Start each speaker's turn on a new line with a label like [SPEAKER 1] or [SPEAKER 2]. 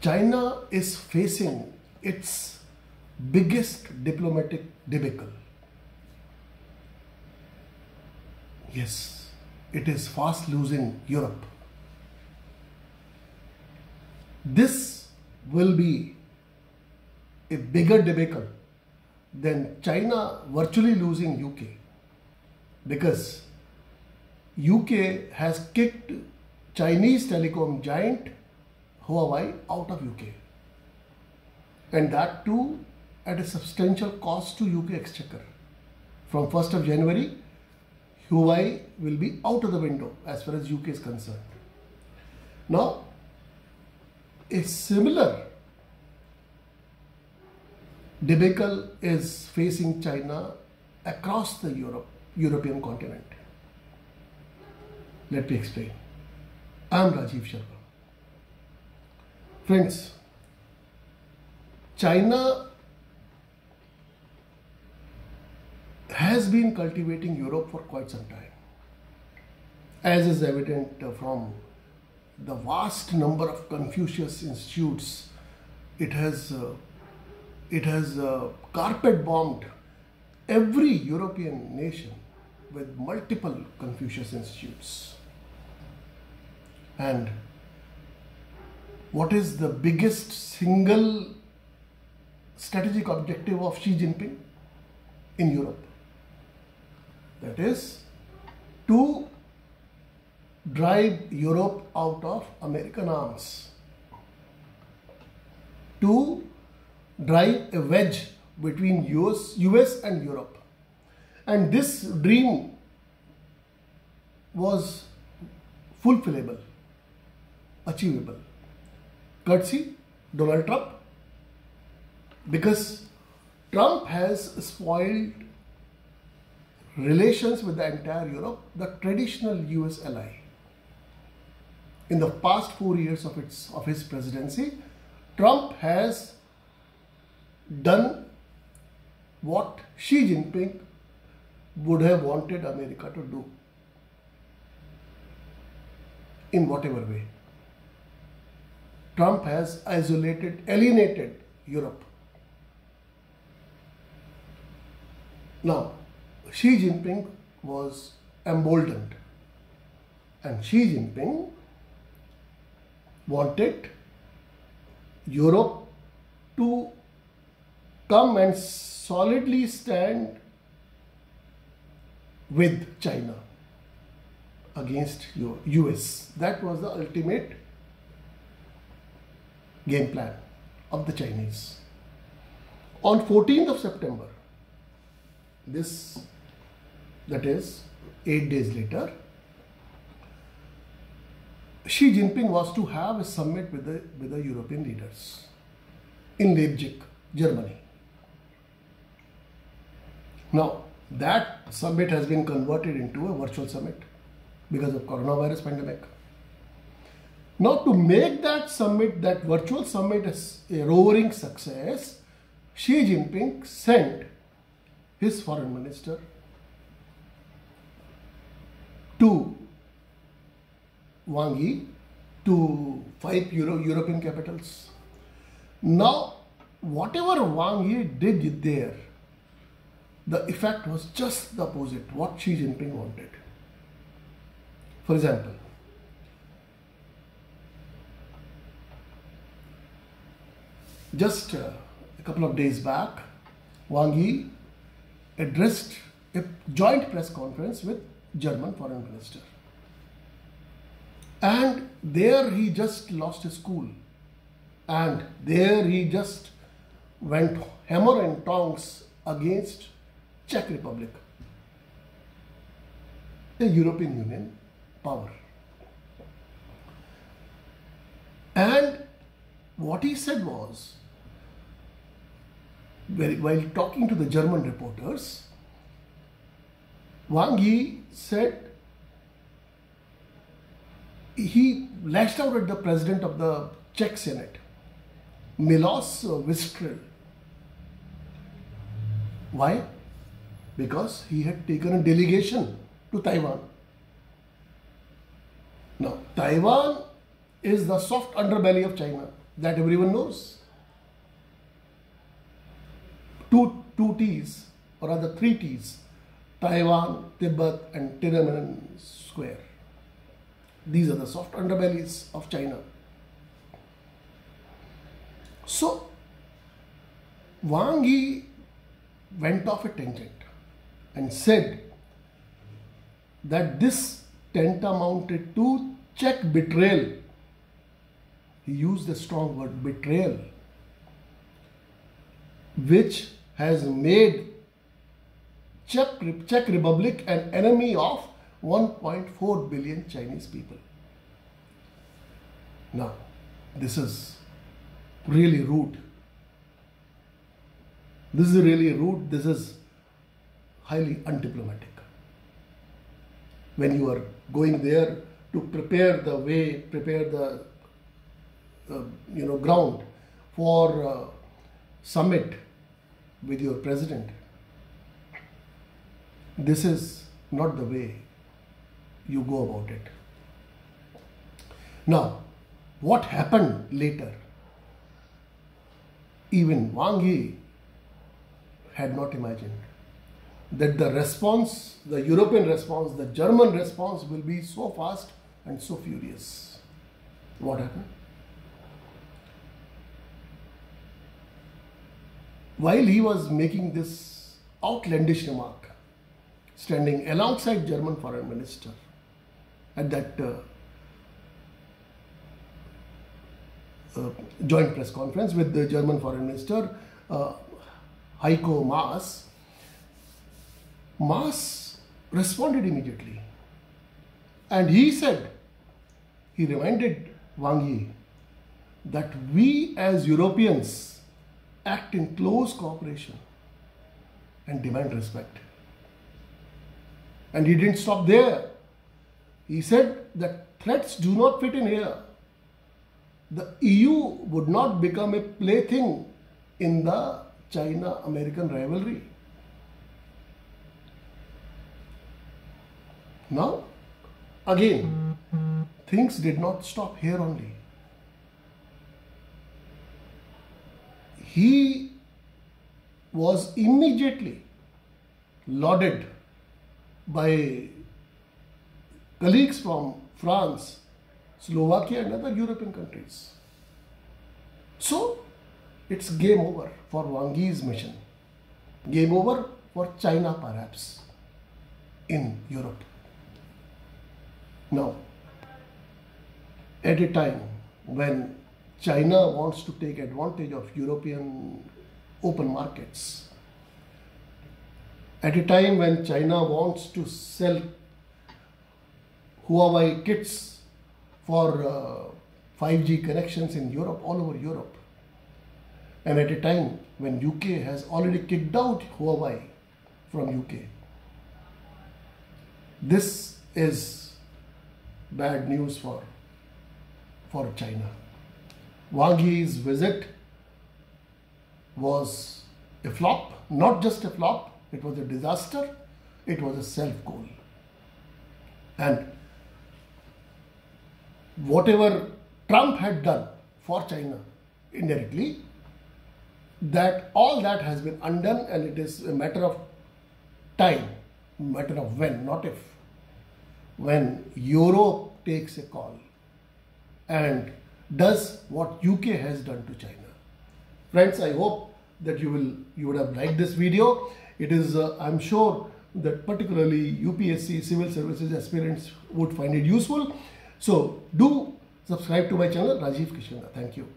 [SPEAKER 1] China is facing its biggest diplomatic debacle. Yes, it is fast losing Europe. This will be a bigger debacle than China virtually losing UK, because UK has kicked Chinese telecom giant Huawei out of UK, and that too at a substantial cost to UK exchequer. From 1st of January, Huawei will be out of the window as far as UK is concerned. Now, a similar debacle is facing China across the European continent. Let me explain. I am Rajiv Sharma. Friends, China has been cultivating Europe for quite some time, as is evident from the vast number of Confucius institutes. It has carpet bombed every European nation with multiple Confucius institutes. And what is the biggest single strategic objective of Xi Jinping in Europe? That is to drive Europe out of American arms, to drive a wedge between US and Europe. And this dream was fulfillable, achievable, courtesy Donald Trump, because Trump has spoiled relations with the entire Europe, the traditional US ally. In the past 4 years of his presidency, Trump has done what Xi Jinping would have wanted America to do, in whatever way. Trump has alienated Europe. Now, Xi Jinping was emboldened, and Xi Jinping wanted Europe to come and solidly stand with China against US. That was the ultimate game plan of the Chinese. On 14th of September, that is 8 days later, Xi Jinping was to have a summit with the European leaders in Leipzig, Germany. Now, that summit has been converted into a virtual summit because of coronavirus pandemic. Now, to make that summit, that virtual summit, a roaring success, Xi Jinping sent his foreign minister to Wang Yi to 5 European capitals. Now, whatever Wang Yi did there, the effect was just the opposite, what Xi Jinping wanted. For example, just a couple of days back, Wang Yi addressed a joint press conference with German foreign minister. And there he just lost his cool. And there he just went hammer and tongs against Czech Republic, the European Union power. And what he said was, while talking to the German reporters, Wang Yi said, he lashed out at the president of the Czech Senate, Milos Vystrčil. Why? Because he had taken a delegation to Taiwan. Now, Taiwan is the soft underbelly of China. that everyone knows. Two T's, or rather three T's: Taiwan, Tibet, and Tiananmen Square. These are the soft underbellies of China. So Wang Yi went off a tangent and said that this tantamounted to Czech betrayal. He used the strong word betrayal, which has made Czech Republic an enemy of 1.4 billion Chinese people. Now, this is really rude. This is really rude. This is highly undiplomatic. When you are going there to prepare the way, prepare the ground for summit with your president, this is not the way you go about it. Now, what happened later? Even Wang Yi had not imagined that the response, the European response, the German response will be so fast and so furious. What happened? While he was making this outlandish remark, standing alongside German foreign minister at that joint press conference with the German foreign minister Heiko Maas, Maas responded immediately, and he said, he reminded Wang Yi that we as Europeans act in close cooperation and demand respect. And he didn't stop there. He said that threats do not fit in here. The EU would not become a plaything in the China-American rivalry. Now, again, things did not stop here only. He was immediately lauded by colleagues from France, Slovakia and other European countries. So, it's game over for Wang Yi's mission. Game over for China perhaps in Europe. Now, at a time when China wants to take advantage of European open markets, at a time when China wants to sell Huawei kits for 5G connections in Europe, all over Europe, and at a time when UK has already kicked out Huawei from UK, this is bad news for China. Wang Yi's visit was a flop, not just a flop, it was a disaster, it was a self-goal. And whatever Trump had done for China indirectly, that all that has been undone, and it is a matter of time, matter of when, not if, when Europe takes a call and does what UK has done to China. Friends, I hope that you would have liked this video. It is, I'm sure that particularly UPSC civil services aspirants would find it useful. So do subscribe to my channel, Rajiv Kishanka. Thank you.